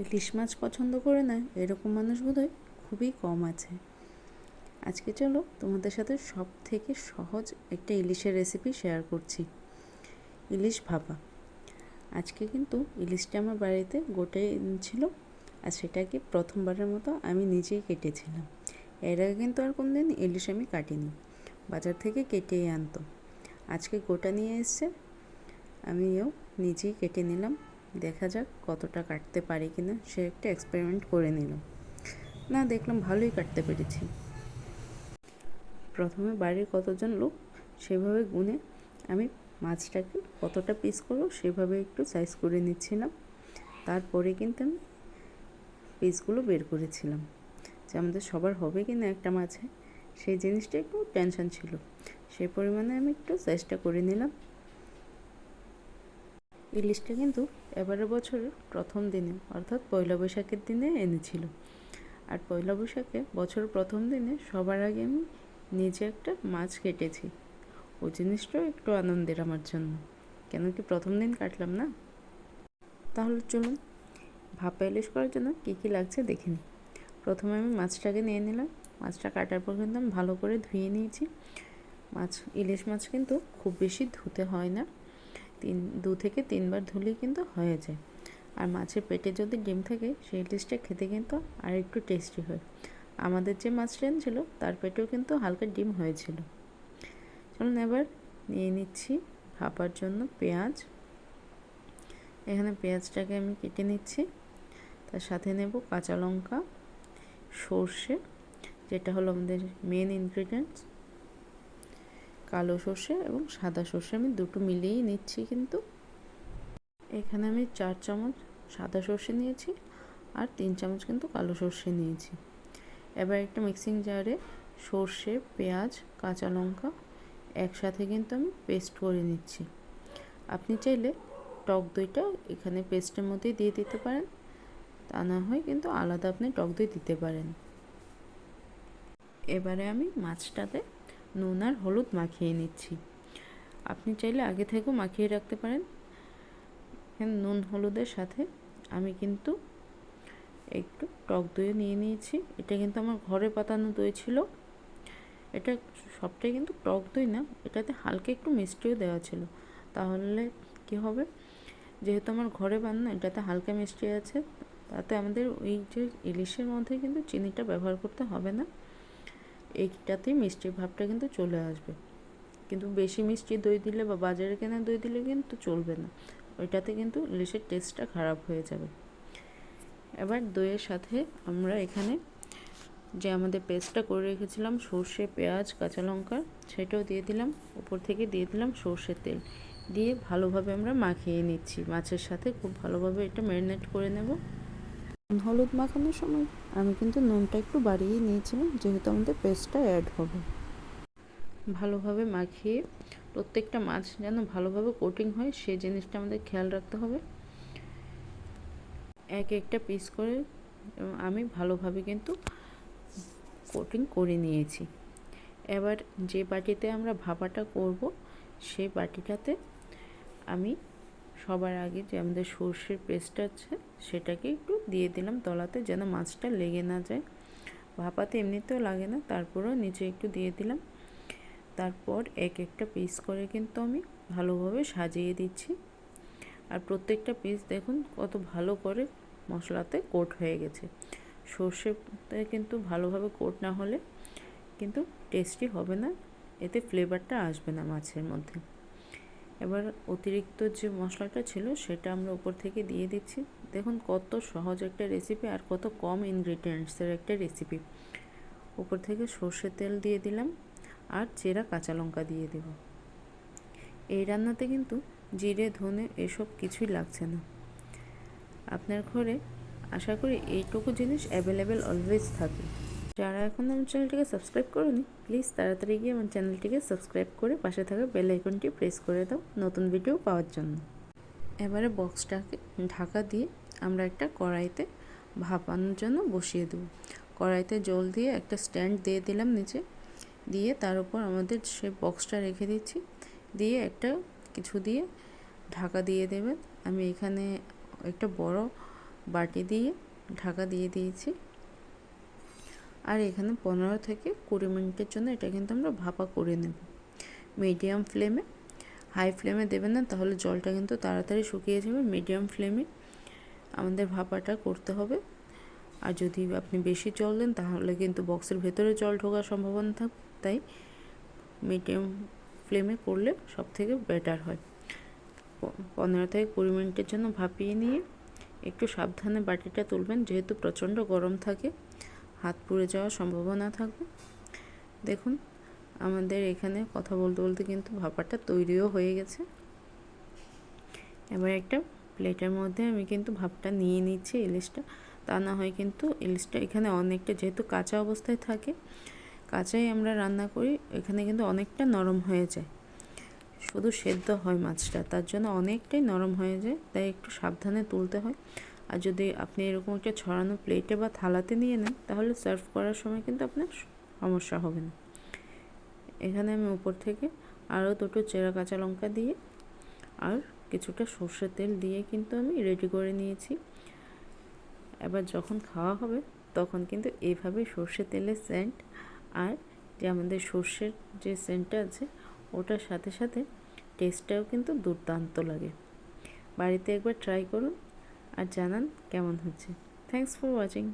ইলিশ মাছ পছন্দ করে না এরকম মানুষ বোধহয় খুবই কম আছে। আজকে চলো তোমাদের সাথে সব থেকে সহজ একটা ইলিশের রেসিপি শেয়ার করছি, ইলিশ ভাপা। আজকে কিন্তু ইলিশটা আমার বাড়িতে গোটাই ছিল, আর সেটাকে প্রথমবারের মতো আমি নিজেই কেটেছিলাম। এর আগে কিন্তু আর কোনদিন ইলিশ আমি কাটিনি, বাজার থেকে কেটেই আনতো। আজকে গোটা নিয়ে এসছে, আমিও নিজেই কেটে নিলাম। দেখা যাক কতটা কাটতে পারি কিনা, সে একটা এক্সপেরিমেন্ট করে নিলাম। না, দেখলাম ভালোই কাটতে পেরেছি। প্রথমে বাড়ির কতজন লোক সেভাবে গুনে আমি মাছটাকে কতটা পিস করবো সেভাবে একটু সাইজ করে নিচ্ছিলাম। তারপরে কিন্তু আমি পিসগুলো বের করেছিলাম, যে আমাদের সবার হবে কি না একটা মাছে, সেই জিনিসটা একটু টেনশন ছিল। সেই পরিমাণে আমি একটু চেষ্টা করে নিলাম। ইলিশটা কিন্তু এবারের বছরের প্রথম দিনে অর্থাৎ পয়লা বৈশাখের দিনে এনেছিল। আর পয়লা বৈশাখে বছরের প্রথম দিনে সবার আগে আমি নিজে একটা মাছ কেটেছি। ওই জিনিসটাও একটু আনন্দের আমার জন্য, কেন কি প্রথম দিন কাটলাম না। তাহলে চলুন ভাপা ইলিশ করার জন্য কী কী লাগছে দেখে নিই। প্রথমে আমি মাছটাকে নিয়ে নিলাম। মাছটা কাটার পর কিন্তু আমি ভালো করে ধুয়ে নিয়েছি। ইলিশ মাছ কিন্তু খুব বেশি ধুতে হয় না, 2 থেকে 3 বার ধুলেই কিন্তু হয়ে যায়। আর মাছের পেটে যদি ডিম থাকে সেই ইলিশটা খেতে কিন্তু আর একটু টেস্টি হয়। আমাদের যে মাছটা এনেছিল তার পেটেও কিন্তু হালকা ডিম হয়েছিল। চলুন এবার নিয়ে নিচ্ছি ভাপার জন্য পেঁয়াজ। এখানে পেঁয়াজটাকে আমি কেটে নিচ্ছি। তার সাথে নেব কাঁচা লঙ্কা, সর্ষে, যেটা হলো আমাদের মেন ইনগ্রিডিয়েন্টস, কালো সর্ষে এবং সাদা সর্ষে আমি দুটো মিলিয়েই নিচ্ছি। কিন্তু এখানে আমি 4 চামচ সাদা সর্ষে নিয়েছি আর 3 চামচ কিন্তু কালো সর্ষে নিয়েছি। এবার একটা মিক্সিং জারে সর্ষে, পেঁয়াজ, কাঁচা লঙ্কা একসাথে কিন্তু আমি পেস্ট করে নিচ্ছি। আপনি চাইলে টক দইটা এখানে পেস্টের মধ্যেই দিয়ে দিতে পারেন, তা না হয় কিন্তু আলাদা আপনি টক দই দিতে পারেন। এবারে আমি মাছটাতে নুন আর হলুদ মাখিয়ে নিচ্ছি। আপনি চাইলে আগে থেকেও মাখিয়ে রাখতে পারেন। নুন হলুদের সাথে আমি কিন্তু একটু টক দইও নিয়ে নিয়েছি। এটা কিন্তু আমার ঘরে পাতানো দই ছিল। এটা সবটাই কিন্তু টক দই না, এটাতে হালকা একটু মিষ্টিও দেওয়া ছিল। তাহলে কি হবে, যেহেতু আমার ঘরে বানানো এটাতে হালকা মিষ্টি আছে, তাতে আমাদের ওই যে ইলিশের মধ্যে কিন্তু চিনিটা ব্যবহার করতে হবে না, এইটাতেই মিষ্টির ভাবটা কিন্তু চলে আসবে। কিন্তু বেশি মিষ্টি দই দিলে বা বাজারে কেনা দই দিলে কিন্তু চলবে না, ওইটাতে কিন্তু ইলিশের টেস্টটা খারাপ হয়ে যাবে। এবার দইয়ের সাথে আমরা এখানে যে আমাদের পেস্টটা করে রেখেছিলাম সর্ষে, পেঁয়াজ, কাঁচা লঙ্কা, সেটাও দিয়ে দিলাম। উপর থেকে দিয়ে দিলাম সর্ষের তেল, দিয়ে ভালোভাবে আমরা মাখিয়ে নিচ্ছি মাছের সাথে। খুব ভালোভাবে এটা ম্যারিনেট করে নেব। নুন হলুদ মাখানোর সময় আমি কিন্তু নুনটা একটু বাড়িয়ে নিয়েছিলাম, যেহেতু আমাদের পেস্টটা অ্যাড হবে। ভালোভাবে মাখিয়ে প্রত্যেকটা মাছ যেন ভালোভাবে কোটিং হয় সেই জিনিসটা আমাদের খেয়াল রাখতে হবে। এক একটা পিস করে আমি ভালোভাবে কিন্তু কোটিং করে নিয়েছি। এবার যে বাটিতে আমরা ভাপাটা করব সেই বাটিটাতে আমি সবার আগে যে আমাদের সর্ষের পেস্ট আছে সেটাকে একটু দিয়ে দিলাম তলাতে, যেন মাছটা লেগে না যায়। ভাপাতে এমনিতেও লাগে না, তারপরেও নিচে একটু দিয়ে দিলাম। তারপর এক একটা পিস করে কিন্তু আমি ভালোভাবে সাজিয়ে দিচ্ছি। আর প্রত্যেকটা পিস দেখুন কত ভালো করে মশলাতে কোট হয়ে গেছে। সর্ষেতে কিন্তু ভালোভাবে কোট না হলে কিন্তু টেস্টি হবে না, এতে ফ্লেভারটা আসবে না মাছের মধ্যে। এবার অতিরিক্ত যে মশলাটা ছিল সেটা আমরা উপর থেকে দিয়ে দিচ্ছি। দেখুন কত সহজ একটা রেসিপি আর কত কম ইনগ্রিডিয়েন্টসের একটা রেসিপি। উপর থেকে সর্ষের তেল দিয়ে দিলাম আর চেরা কাঁচা লঙ্কা দিয়ে দেব। এই রান্নাতে কিন্তু জিরে, ধনে এসব কিছুই লাগছে না। আপনার ঘরে আশা করি এইটুকু জিনিস অ্যাভেলেবেল অলওয়েজ থাকে। যারা এখন আমার চ্যানেলটিকে সাবস্ক্রাইব করেনি, প্লিজ তাড়াতাড়ি গিয়ে আমার চ্যানেলটিকে সাবস্ক্রাইব করে পাশে থাকা বেল আইকনটি প্রেস করে দাও নতুন ভিডিও পাওয়ার জন্য। এবারে বক্সটাকে ঢাকা দিয়ে আমরা একটা কড়াইতে ভাপানোর জন্য বসিয়ে দেব। কড়াইতে জল দিয়ে একটা স্ট্যান্ড দিয়ে দিলাম নিচে, দিয়ে তার উপর আমাদের সে বক্সটা রেখে দিচ্ছি, দিয়ে একটা কিছু দিয়ে ঢাকা দিয়ে দেবেন। আমি এখানে একটা বড় বাটি দিয়ে ঢাকা দিয়ে দিয়েছি। আর এখানে 15 থেকে 20 মিনিটের জন্য এটা কিন্তু আমরা ভাপা করে নেব মিডিয়াম ফ্লেমে। হাই ফ্লেমে দেবেন না, তাহলে জলটা কিন্তু তাড়াতাড়ি শুকিয়ে যাবে। মিডিয়াম ফ্লেমে আমাদের ভাপাটা করতে হবে। আর যদি আপনি বেশি জল দেন তাহলে কিন্তু বক্সের ভেতরে জল ঢোকার সম্ভাবনা থাকে, তাই মিডিয়াম ফ্লেমে করলে সব থেকে বেটার হয়। 15 থেকে 20 মিনিটের জন্য ভাপিয়ে নিয়ে একটু সাবধানে বাটিটা তুলবেন, যেহেতু প্রচণ্ড গরম থাকে, হাত পুড়ে যাওয়ার সম্ভাবনা থাকবে। দেখুন আমাদের এখানে কথা বলতে বলতে কিন্তু ভাপাটা তৈরিও হয়ে গেছে। এবার একটা প্লেটের মধ্যে আমি কিন্তু ভাপটা নিয়ে নিচ্ছি ইলিশটা। তা না হয় কিন্তু ইলিশটা এখানে অনেকটা, যেহেতু কাঁচা অবস্থায় থাকে, কাঁচাই আমরা রান্না করি, এখানে কিন্তু অনেকটা নরম হয়ে যায়। শুধু সেদ্ধ হয় মাছটা, তার জন্য অনেকটাই নরম হয়ে যায়, তাই একটু সাবধানে তুলতে হয়। আর যদি আপনি এরকম একটা ছড়ানো প্লেটে বা থালাতে নিয়ে নেন, তাহলে সার্ভ করার সময় কিন্তু আপনার সমস্যা হবে না। এখানে আমি উপর থেকে আরও দুটো চেরা কাঁচা লঙ্কা দিয়ে আর কিছুটা সর্ষের তেল দিয়ে কিন্তু আমি রেডি করে নিয়েছি। এবার যখন খাওয়া হবে তখন কিন্তু এইভাবে সর্ষের তেলের সেন্ট আর যে আমাদের সর্ষের যে সেন্টটা আছে ওটার সাথে সাথে টেস্টটাও কিন্তু দুর্দান্ত লাগে। বাড়িতে একবার ট্রাই করুন আর জানান কেমন হচ্ছে। Thanks for watching.